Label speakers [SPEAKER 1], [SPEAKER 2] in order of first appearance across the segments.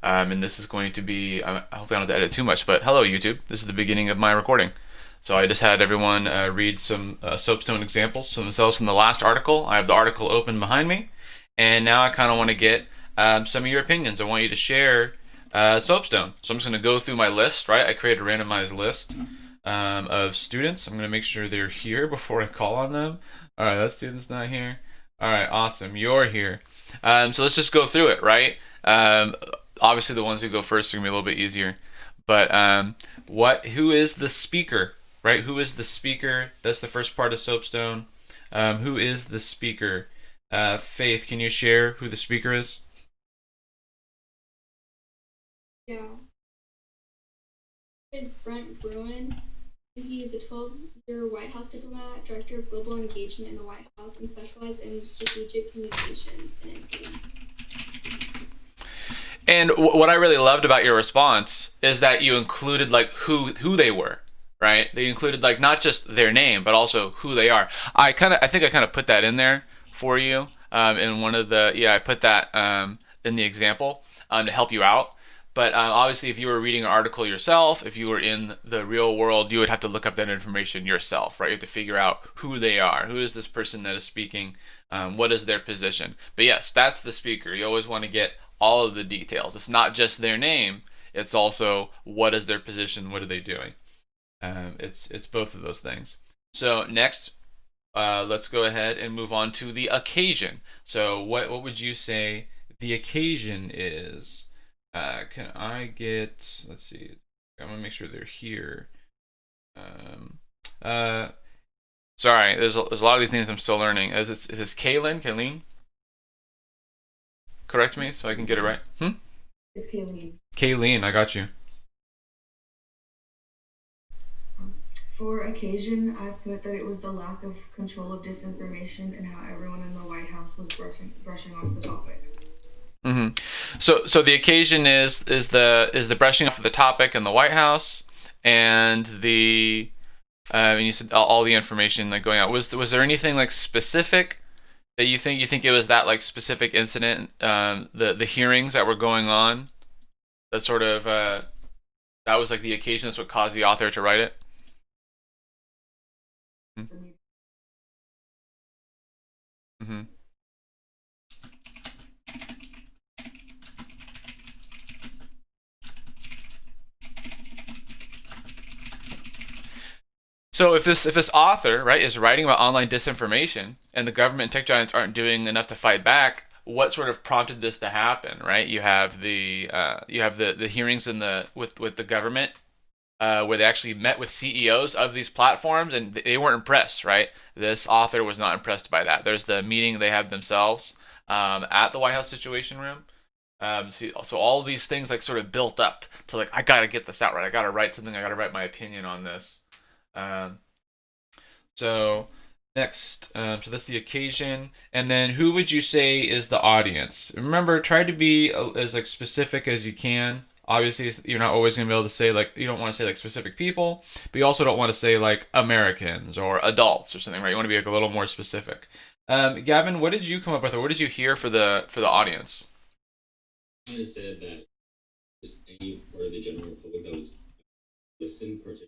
[SPEAKER 1] And this is going to be, hopefully I don't have to edit too much, but hello YouTube, this is the beginning of my recording. So I just had everyone read some soapstone examples for themselves from the last article. I have the article open behind me, and now I kind of want to get some of your opinions. I want you to share soapstone. So I'm just going to go through my list, right? I created a randomized list of students. I'm going to make sure they're here before I call on them. All right, that student's not here. All right, awesome. You're here. So let's just go through it, right? Obviously, the ones who go first are going to be a little bit easier. But who is the speaker, right? Who is the speaker? That's the first part of soapstone. Who is the speaker? Faith, can you share who the speaker is?
[SPEAKER 2] Yeah. Is Brent Bruin. He is a 12-year White House diplomat, director of global engagement in the White House, and specialized in strategic communications and influence.
[SPEAKER 1] And what I really loved about your response is that you included like who they were, right? They included like not just their name, but also who they are. I think I kind of put that in there for you in one of the I put that in the example to help you out. But obviously, if you were reading an article yourself, if you were in the real world, you would have to look up that information yourself, right? You have to figure out who they are. Who is this person that is speaking? What is their position? But yes, that's the speaker. You always want to get all of the details. It's not just their name. It's also what is their position? What are they doing? It's both of those things. So next, let's go ahead and move on to the occasion. So what would you say the occasion is? Can I get? Let's see. I'm gonna make sure they're here. Sorry, there's a lot of these names I'm still learning. Is this Kaylin? Kaylin? Correct me so I can get it right.
[SPEAKER 2] It's Kayleen.
[SPEAKER 1] Kaylin, I got you.
[SPEAKER 3] For occasion, I put that it was the lack of control of disinformation and how everyone in the White House was brushing off the topic.
[SPEAKER 1] So the occasion is the brushing off of the topic in the White House, and the and you said all the information like going out. Was there anything like specific that you think it was that like specific incident, the hearings that were going on, that sort of that was like the occasion that's what caused the author to write it? Mm-hmm. So if this author, right, is writing about online disinformation and the government and tech giants aren't doing enough to fight back, what sort of prompted this to happen, right? You have the hearings in the with the government where they actually met with CEOs of these platforms and they weren't impressed, right? This author was not impressed by that. There's the meeting they had themselves at the White House Situation Room. So all of these things like sort of built up to like I gotta get this out, right? I gotta write something. I gotta write my opinion on this. Um, so next, so that's the occasion, and then who would you say is the audience? Remember, try to be as like specific as you can. Obviously, you're not always gonna be able to say like you don't want to say like specific people, but you also don't want to say like Americans or adults or something, right? You want to be like a little more specific. Gavin, what did you come up with, or what did you hear for the audience?
[SPEAKER 4] Kind of said that just any part of the general public that was listening, particularly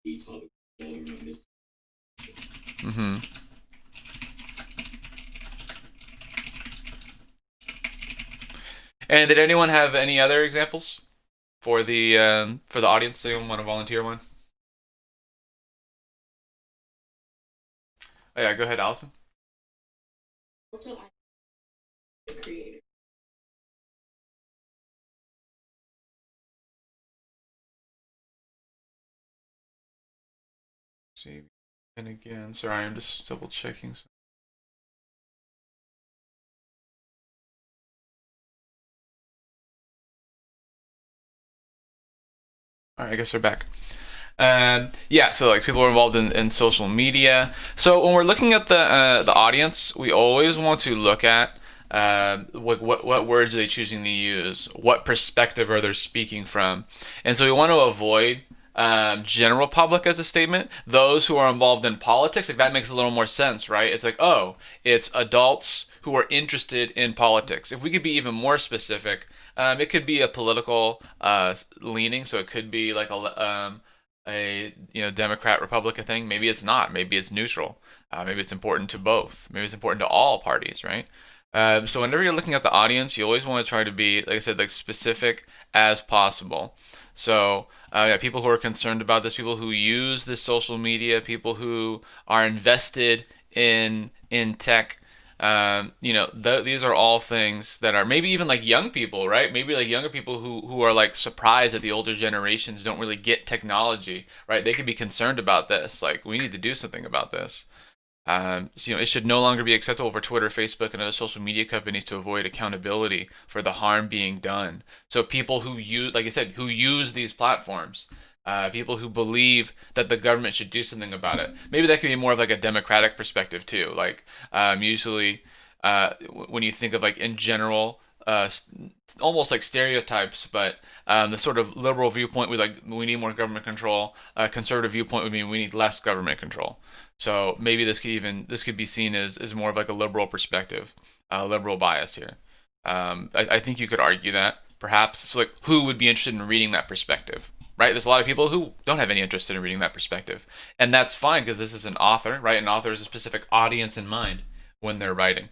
[SPEAKER 4] the topic around this.
[SPEAKER 1] Mm-hmm. And did anyone have any other examples for the audience? Anyone want to volunteer one? Oh yeah, go ahead, Allison.
[SPEAKER 2] Also, I'm the creator.
[SPEAKER 1] See, and again, sorry, I'm just double checking. All right, I guess they're back. Yeah, so like people are involved in social media. So when we're looking at the audience, we always want to look at what words are they choosing to use, what perspective are they speaking from, and so we want to avoid general public as a statement. Those who are involved in politics, like that makes a little more sense, right? It's like, oh, it's adults who are interested in politics. If we could be even more specific, it could be a political leaning. So it could be like a Democrat Republican thing. Maybe it's not. Maybe it's neutral. Maybe it's important to both. Maybe it's important to all parties, right? So whenever you're looking at the audience, you always want to try to be, like I said, like specific as possible. So yeah, people who are concerned about this, people who use this social media, people who are invested in tech. These are all things that are maybe even like young people, right? Maybe like younger people who are like surprised that the older generations don't really get technology, right? They could be concerned about this. Like, we need to do something about this. It should no longer be acceptable for Twitter, Facebook, and other social media companies to avoid accountability for the harm being done. So people who use, like I said, who use these platforms, people who believe that the government should do something about it. Maybe that could be more of like a democratic perspective too. Like usually, when you think of like in general, almost like stereotypes, but the sort of liberal viewpoint would like we need more government control. Conservative viewpoint would mean we need less government control. So maybe this could be seen as more of like a liberal perspective, liberal bias here. I think you could argue that perhaps. So like, who would be interested in reading that perspective? Right? There's a lot of people who don't have any interest in reading that perspective, and that's fine because this is an author, right? An author has a specific audience in mind when they're writing.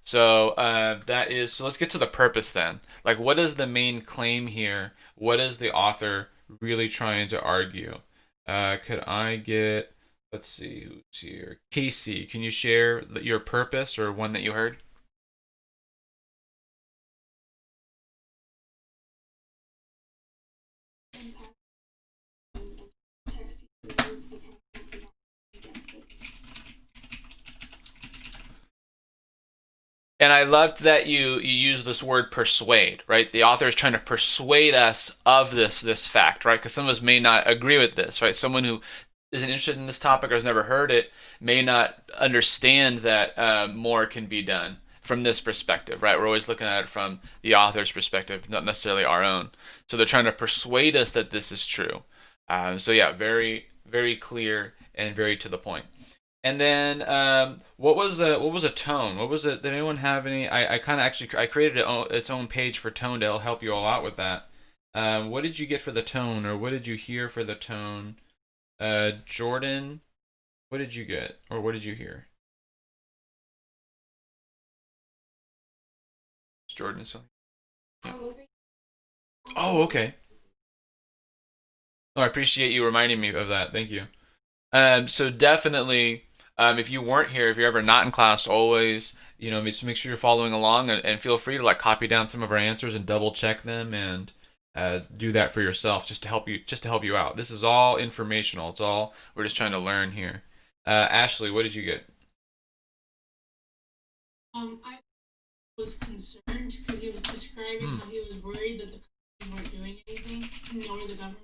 [SPEAKER 1] So so let's get to the purpose then. Like, what is the main claim here? What is the author really trying to argue? Could I get, let's see, who's here? Casey, can you share your purpose or one that you heard?
[SPEAKER 2] Impact text users the campaign against it.
[SPEAKER 1] And I loved that you use this word persuade, right? The author is trying to persuade us of this fact, right? Because some of us may not agree with this, right? Someone who isn't interested in this topic or has never heard it may not understand that more can be done from this perspective, right? We're always looking at it from the author's perspective, not necessarily our own. So they're trying to persuade us that this is true. So yeah, very, very clear and very to the point. And then what was a tone? What was it? Did anyone have any? I kind of actually I created its own page for tone to help you all out with that. What did you get for the tone, or what did you hear for the tone? Jordan, what did you get, or what did you hear? Jordan, something. Yeah. Oh, okay. Oh, I appreciate you reminding me of that. Thank you. So definitely, if you weren't here, if you're ever not in class, always, just make sure you're following along and feel free to like copy down some of our answers and double check them and do that for yourself just to help you out. This is all informational. It's all we're just trying to learn here. Ashley, what did you get?
[SPEAKER 5] I was concerned because he was describing how he was worried that the companies weren't doing anything, nor the government.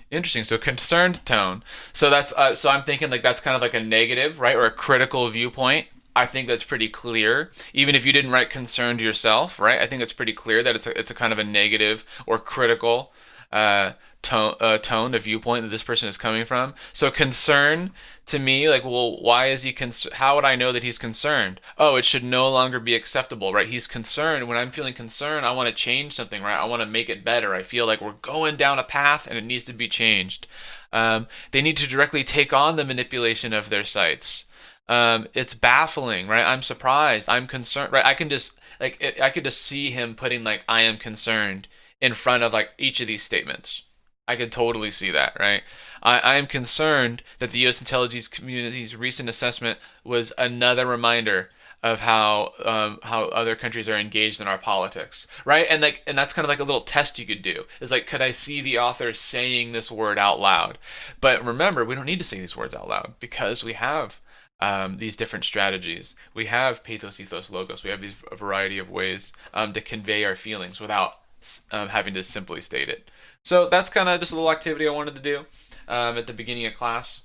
[SPEAKER 1] Interesting. So concerned tone. So that's so I'm thinking like that's kind of like a negative, right, or a critical viewpoint. I think that's pretty clear. Even if you didn't write concerned yourself, right? I think it's pretty clear that it's a kind of a negative or critical tone, a viewpoint that this person is coming from. So concern to me, like, well, why is he how would I know that he's concerned? Oh, it should no longer be acceptable, right? He's concerned. When I'm feeling concerned, I want to change something, right? I want to make it better. I feel like we're going down a path and it needs to be changed. They need to directly take on the manipulation of their sites. It's baffling, right? I'm surprised. I'm concerned, right? I could just see him putting like I am concerned in front of like each of these statements. I could totally see that, right? I am concerned that the U.S. intelligence community's recent assessment was another reminder of how other countries are engaged in our politics, right? And that's kind of like a little test you could do. Is like, could I see the author saying this word out loud? But remember, we don't need to say these words out loud because we have these different strategies. We have pathos, ethos, logos. We have these a variety of ways to convey our feelings without having to simply state it. So that's kind of just a little activity I wanted to do at the beginning of class,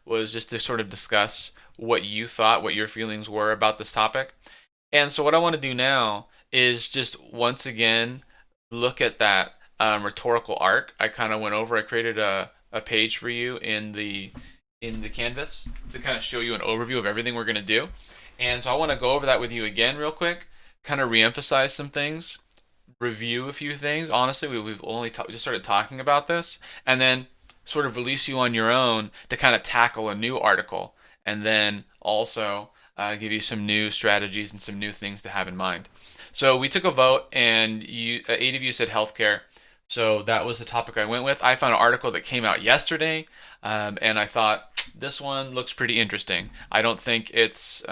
[SPEAKER 1] was just to sort of discuss what you thought, what your feelings were about this topic. And so what I want to do now is just once again look at that rhetorical arc. I kind of went over. I created a page for you in the Canvas to kind of show you an overview of everything we're going to do. And so I want to go over that with you again real quick, kind of reemphasize some things, review a few things. Honestly, we've only just started talking about this, and then sort of release you on your own to kind of tackle a new article, and then also give you some new strategies and some new things to have in mind. So we took a vote, and 8 of you said healthcare. So that was the topic I went with. I found an article that came out yesterday, and I thought this one looks pretty interesting. I don't think it's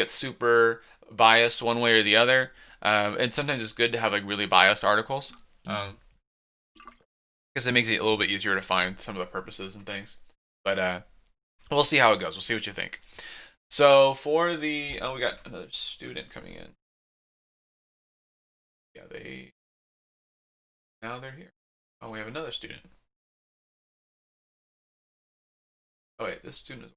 [SPEAKER 1] super biased one way or the other. And sometimes it's good to have like really biased articles, because it makes it a little bit easier to find some of the purposes and things. But we'll see how it goes. We'll see what you think. So for we got another student coming in. Yeah, now they're here. Oh, we have another student. Oh wait, this student is.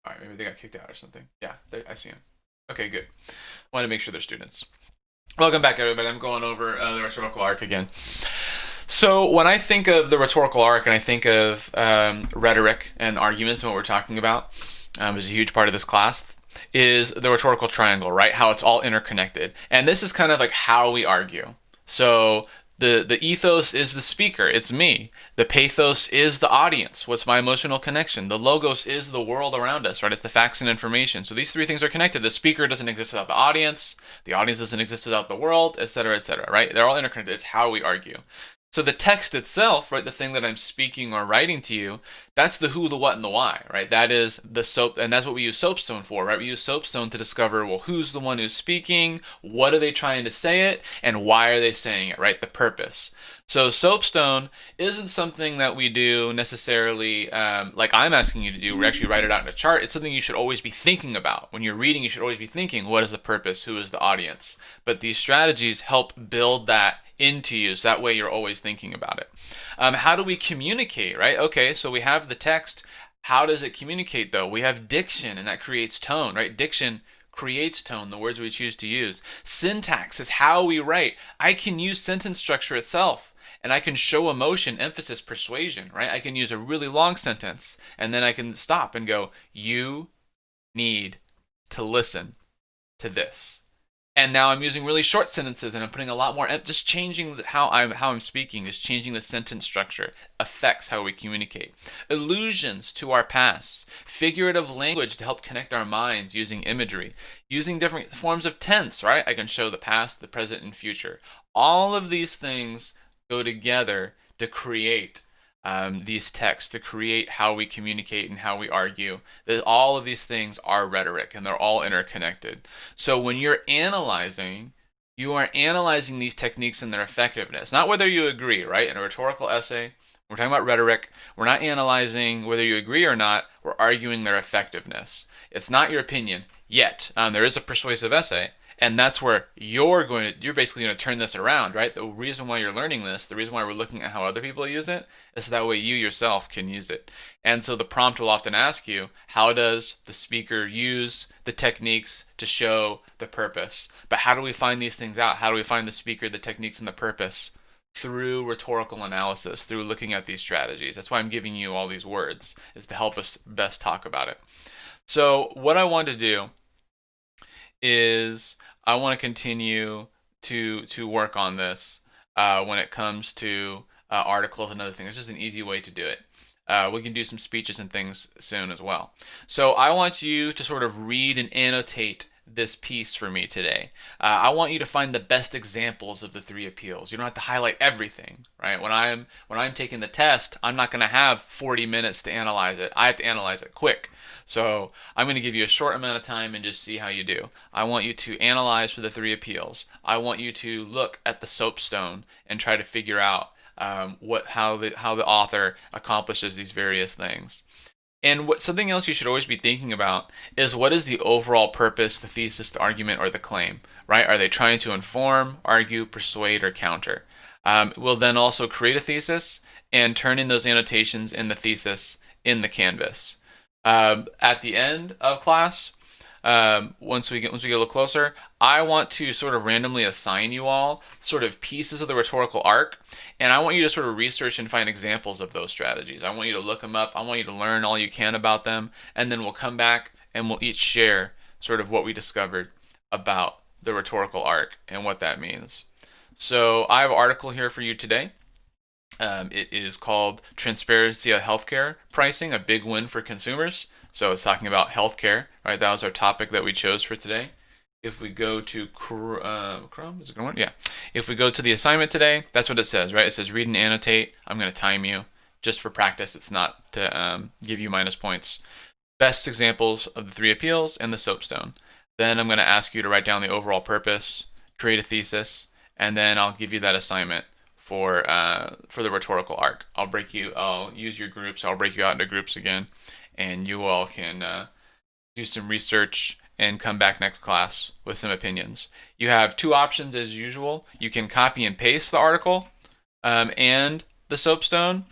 [SPEAKER 1] All right, maybe they got kicked out or something. Yeah, I see them. Okay, good. Want to make sure they're students. Welcome back, everybody. I'm going over the rhetorical arc again. So when I think of the rhetorical arc and I think of rhetoric and arguments and what we're talking about, is a huge part of this class, is the rhetorical triangle, right? How it's all interconnected. And this is kind of like how we argue. So the ethos is the speaker, it's me. The pathos is the audience. What's my emotional connection? The logos is the world around us, right? It's the facts and information. So these three things are connected. The speaker doesn't exist without the audience doesn't exist without the world, etc., right? They're all interconnected. It's how we argue. So the text itself, right, the thing that I'm speaking or writing to you, that's the who, the what, and the why, right? That is the soap, and that's what we use Soapstone for, right? We use Soapstone to discover, well, who's the one who's speaking, what are they trying to say it, and why are they saying it, right? The purpose. So Soapstone isn't something that we do necessarily like I'm asking you to do. We actually write it out in a chart. It's something you should always be thinking about. When you're reading, you should always be thinking, what is the purpose? Who is the audience? But these strategies help build that into you, so that way you're always thinking about it. How do we communicate, right? Okay, so we have the text. How does it communicate, though? We have diction, and that creates tone, right? Diction creates tone, the words we choose to use. Syntax is how we write. I can use sentence structure itself, and I can show emotion, emphasis, persuasion, right? I can use a really long sentence, and then I can stop and go, you need to listen to this. And now I'm using really short sentences, and I'm putting a lot more, just changing how I'm speaking, just changing the sentence structure affects how we communicate. Allusions to our past, figurative language to help connect our minds using imagery, using different forms of tense, right? I can show the past, the present, and future. All of these things go together to create these texts, to create how we communicate and how we argue. All of these things are rhetoric, and they're all interconnected. So when you're analyzing, you are analyzing these techniques and their effectiveness, not whether you agree, right? In a rhetorical essay, we're talking about rhetoric. We're not analyzing whether you agree or not. We're arguing their effectiveness. It's not your opinion yet. There is a persuasive essay, and that's where you're basically going to turn this around, right? The reason why you're learning this, the reason why we're looking at how other people use it, is that way you yourself can use it. And so the prompt will often ask you, how does the speaker use the techniques to show the purpose? But how do we find these things out? How do we find the speaker, the techniques, and the purpose? Through rhetorical analysis, through looking at these strategies. That's why I'm giving you all these words, is to help us best talk about it. So what I want to do is I want to continue to work on this when it comes to articles and other things. It's just an easy way to do it. We can do some speeches and things soon as well. So I want you to sort of read and annotate this piece for me today. I want you to find the best examples of the three appeals. You don't have to highlight everything, right? When I'm taking the test, I'm not going to have 40 minutes to analyze it. I have to analyze it quick. So I'm going to give you a short amount of time and just see how you do. I want you to analyze for the three appeals. I want you to look at the soapstone and try to figure out how the author accomplishes these various things. And something else you should always be thinking about is, what is the overall purpose, the thesis, the argument, or the claim, right? Are they trying to inform, argue, persuade, or counter? We'll then also create a thesis and turn in those annotations in the thesis in the Canvas. At the end of class, once we get a little closer, I want to sort of randomly assign you all sort of pieces of the rhetorical arc, and I want you to sort of research and find examples of those strategies. I want you to look them up. I want you to learn all you can about them, and then we'll come back and we'll each share sort of what we discovered about the rhetorical arc and what that means. So I have an article here for you today. It is called Transparency of Healthcare Pricing, a Big Win for Consumers. So it's talking about healthcare, right? That was our topic that we chose for today. If we go to Chrome, is it going? Yeah. If we go to the assignment today, that's what it says, right? It says read and annotate. I'm going to time you just for practice. It's not to give you minus points. Best examples of the 3 appeals and the soapstone. Then I'm going to ask you to write down the overall purpose, create a thesis, and then I'll give you that assignment for the rhetorical arc. I'll use your groups. I'll break you out into groups again, and you all can do some research and come back next class with some opinions. You have 2 options as usual. You can copy and paste the article and the soapstone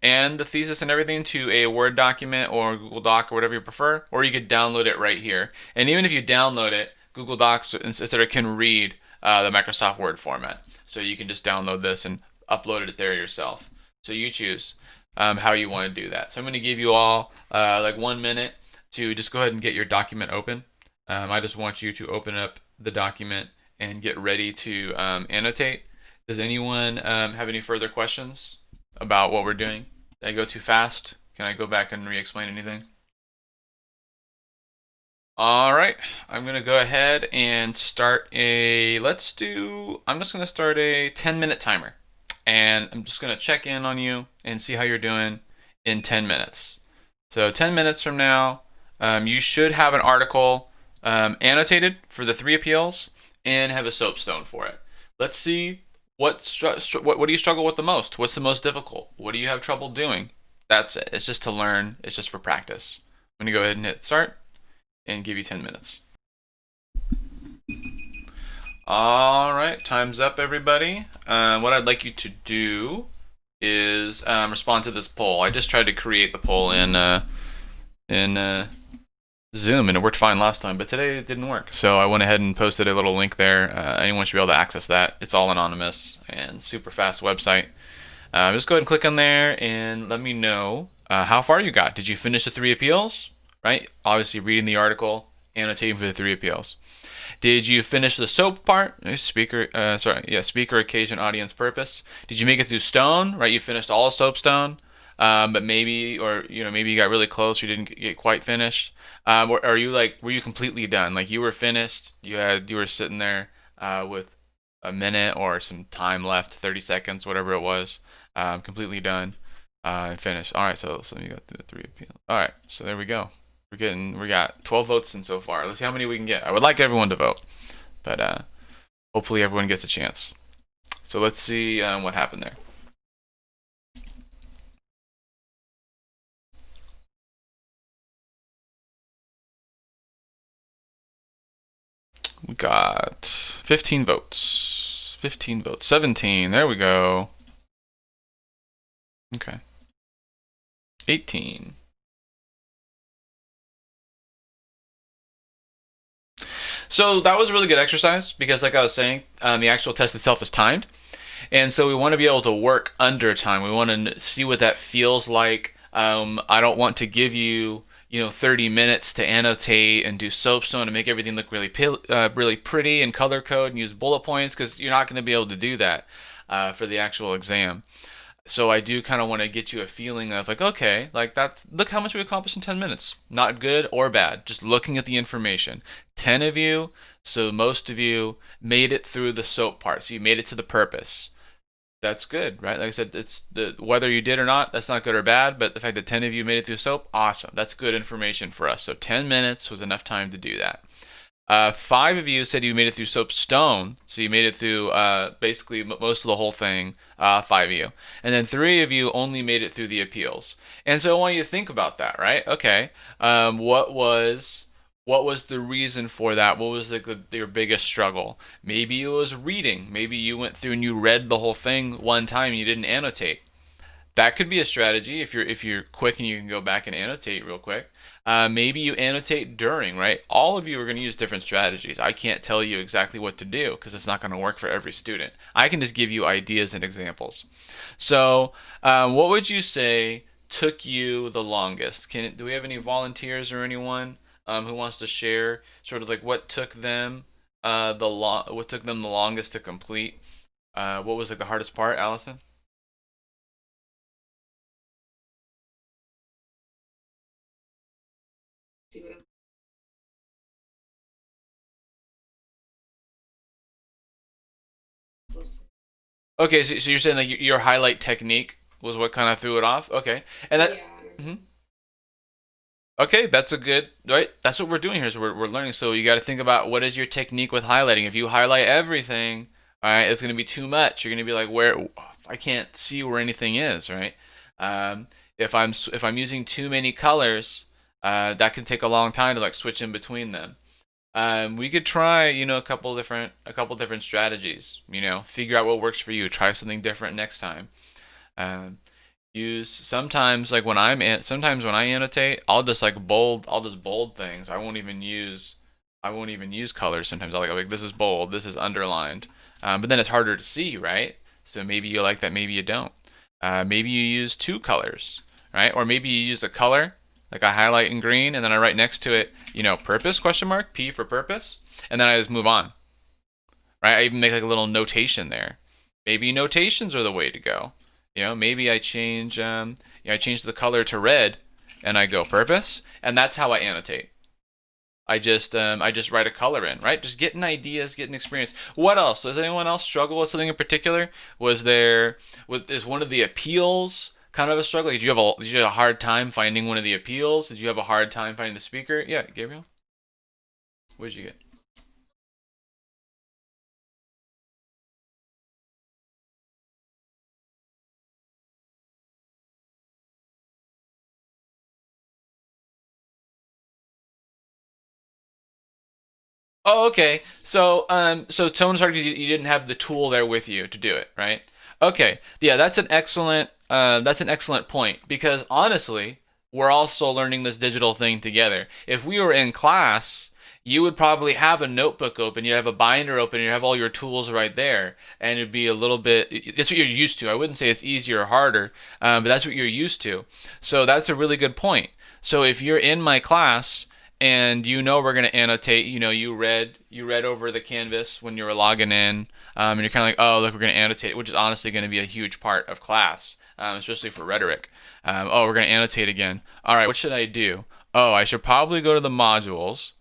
[SPEAKER 1] and the thesis and everything to a Word document or Google Doc or whatever you prefer, or you could download it right here. And even if you download it, Google Docs, etc., can read the Microsoft Word format. So you can just download this and upload it there yourself. So you choose how you want to do that. So I'm going to give you all like 1 minute to just go ahead and get your document open. I just want you to open up the document and get ready to annotate. Does anyone have any further questions about what we're doing? Did I go too fast? Can I go back and re-explain anything? All right, I'm gonna go ahead and start I'm just gonna start a 10-minute timer, and I'm just gonna check in on you and see how you're doing in 10 minutes. So 10 minutes from now, you should have an article annotated for the 3 appeals and have a soapstone for it. Let's see what do you struggle with the most? What's the most difficult? What do you have trouble doing? That's it. It's just to learn. It's just for practice. I'm gonna go ahead and hit start and give you 10 minutes. All right, time's up, everybody. What I'd like you to do is respond to this poll. I just tried to create the poll in Zoom, and it worked fine last time, but today it didn't work. So I went ahead and posted a little link there. Anyone should be able to access that. It's all anonymous and super fast website. Just go ahead and click on there and let me know how far you got. Did you finish the 3 appeals? Right? Obviously reading the article, annotating for the 3 appeals. Did you finish the SOAP part? Speaker, occasion, audience, purpose. Did you make it through stone? Right? You finished all of soapstone, but maybe you got really close. You didn't get quite finished. Or were you completely done? Like you were finished. You were sitting there with a minute or some time left, 30 seconds, whatever it was, completely done and finished. All right, so you got the 3 appeals. All right, so there we go. We got 12 votes in so far. Let's see how many we can get. I would like everyone to vote, but hopefully everyone gets a chance. So let's see what happened there. We got 15 votes. 15 votes. 17. There we go. Okay. 18. So that was a really good exercise because, like I was saying, the actual test itself is timed. And so we want to be able to work under time. We want to see what that feels like. I don't want to give you 30 minutes to annotate and do soapstone and make everything look really pretty and color code and use bullet points, because you're not going to be able to do that for the actual exam. So I do kind of want to get you a feeling of like, okay, like look how much we accomplished in 10 minutes. Not good or bad, just looking at the information. 10 of you, so most of you made it through the soap part. So you made it to the purpose. That's good, right? Like I said, it's whether you did or not, that's not good or bad, but the fact that 10 of you made it through soap, awesome. That's good information for us. So 10 minutes was enough time to do that. 5 of you said you made it through soapstone, so you made it through basically most of the whole thing, 5 of you. And then 3 of you only made it through the appeals. And so I want you to think about that, right? Okay, what was the reason for that? What was your biggest struggle? Maybe it was reading. Maybe you went through and you read the whole thing one time and you didn't annotate. That could be a strategy if you're quick and you can go back and annotate real quick. Maybe you annotate during, right? All of you are going to use different strategies. I can't tell you exactly what to do because it's not going to work for every student. I can just give you ideas and examples. So, what would you say took you the longest? Do we have any volunteers or anyone who wants to share sort of like what took them what took them the longest to complete? What was like the hardest part, Allison?
[SPEAKER 2] See what I'm supposed to.
[SPEAKER 1] Okay, so you're saying that your highlight technique was what kind of threw it off? Okay, and that.
[SPEAKER 2] Yeah.
[SPEAKER 1] Mhm. Okay, that's a good right. That's what we're doing here. Is we're learning. So you got to think about what is your technique with highlighting. If you highlight everything, all right, it's going to be too much. You're going to be like, where I can't see where anything is, right? If I'm using too many colors, that can take a long time to like switch in between them. We could try, a couple different strategies. Figure out what works for you. Try something different next time. Um, Use sometimes like sometimes when I annotate, I'll just bold things. I won't even use colors. Sometimes I'll like this is bold, this is underlined. But then it's harder to see, right? So maybe you like that, maybe you don't. Maybe you use two colors, right? Or maybe you use a color like I highlight in green and then I write next to it, purpose question mark, P for purpose, and then I just move on. Right? I even make like a little notation there. Maybe notations are the way to go. Maybe I change the color to red and I go purpose, and that's how I annotate. I just write a color in, right? Just getting ideas, getting experience. What else? Does anyone else struggle with something in particular? Is one of the appeals kind of a struggle? Did you have a hard time finding one of the appeals? Did you have a hard time finding the speaker? Yeah, Gabriel. What did you get? Oh, okay. So tone's hard because you didn't have the tool there with you to do it, right? Okay. Yeah, that's an excellent point because honestly, we're all still learning this digital thing together. If we were in class, you would probably have a notebook open, you'd have a binder open, you'd have all your tools right there, and it'd be a little bit. That's what you're used to. I wouldn't say it's easier or harder, but that's what you're used to. So that's a really good point. So if you're in my class and we're going to annotate, you read over the canvas when you were logging in, and you're kind of like, oh look, we're going to annotate, which is honestly going to be a huge part of class, especially for rhetoric. Oh, we're going to annotate again. All right, what should I do? Oh, I should probably go to the modules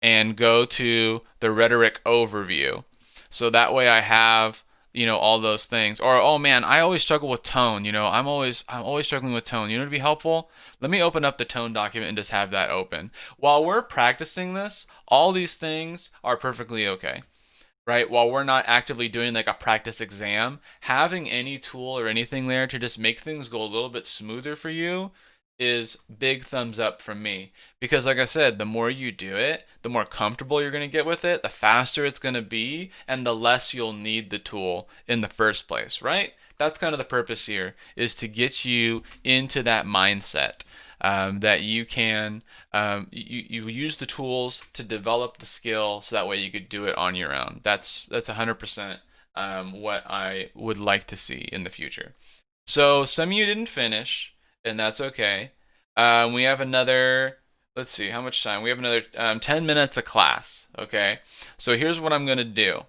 [SPEAKER 1] and go to the rhetoric overview, so that way I have all those things. Or oh man, I always struggle with tone. I'm always struggling with tone. It'd be helpful. Let me open up the tone document and just have that open. While we're practicing this, all these things are perfectly okay, right? While we're not actively doing like a practice exam, having any tool or anything there to just make things go a little bit smoother for you is big thumbs up from me. Because like I said, the more you do it, the more comfortable you're going to get with it, the faster it's going to be, and the less you'll need the tool in the first place, right? That's kind of the purpose here, is to get you into that mindset, that you can you use the tools to develop the skill, so that way you could do it on your own. That's 100% what I would like to see in the future. So some of you didn't finish, and that's okay. We have another. Let's see how much time. We have another 10 minutes of class. Okay. So here's what I'm gonna do.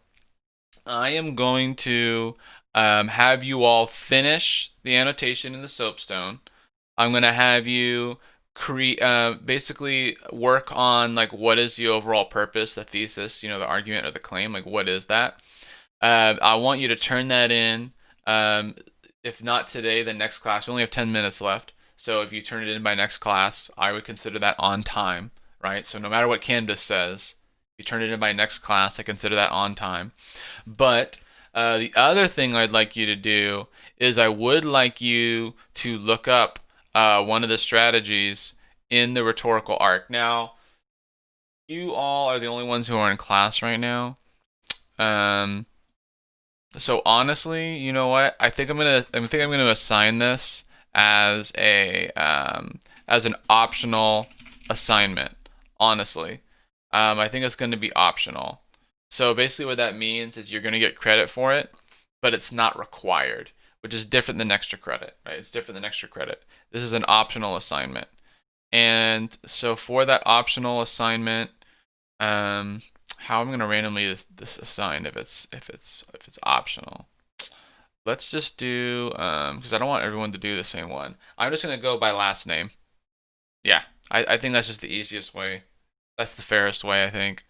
[SPEAKER 1] I am going to have you all finish the annotation in the soapstone. I'm gonna have you basically work on like what is the overall purpose, the thesis, the argument or the claim, like what is that? I want you to turn that in. If not today, the next class. We only have 10 minutes left. So if you turn it in by next class, I would consider that on time, right? So no matter what Canvas says, if you turn it in by next class, I consider that on time. But the other thing I'd like you to do is I would like you to look up one of the strategies in the rhetorical arc. Now, you all are the only ones who are in class right now. So honestly, you know what? I think I'm gonna assign this as an optional assignment. Honestly, I think it's going to be optional. So basically, what that means is you're going to get credit for it, but it's not required, which is different than extra credit, right? It's different than extra credit. This is an optional assignment. And so for that optional assignment, how I'm going to randomly this assign if it's optional. Let's just do because I don't want everyone to do the same one. I'm just going to go by last name. Yeah, I think that's just the easiest way. That's the fairest way, I think.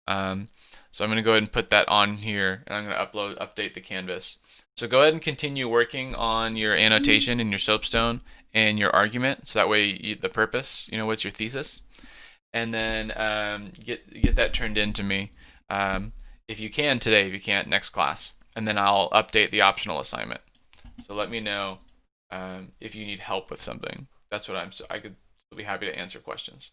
[SPEAKER 1] So I'm going to go ahead and put that on here, and I'm going to update the canvas. So go ahead and continue working on your annotation and your soapstone and your argument. So that way, the purpose, what's your thesis, and then get that turned in to me if you can today. If you can't, next class, and then I'll update the optional assignment. So let me know if you need help with something. That's what I could be happy to answer questions.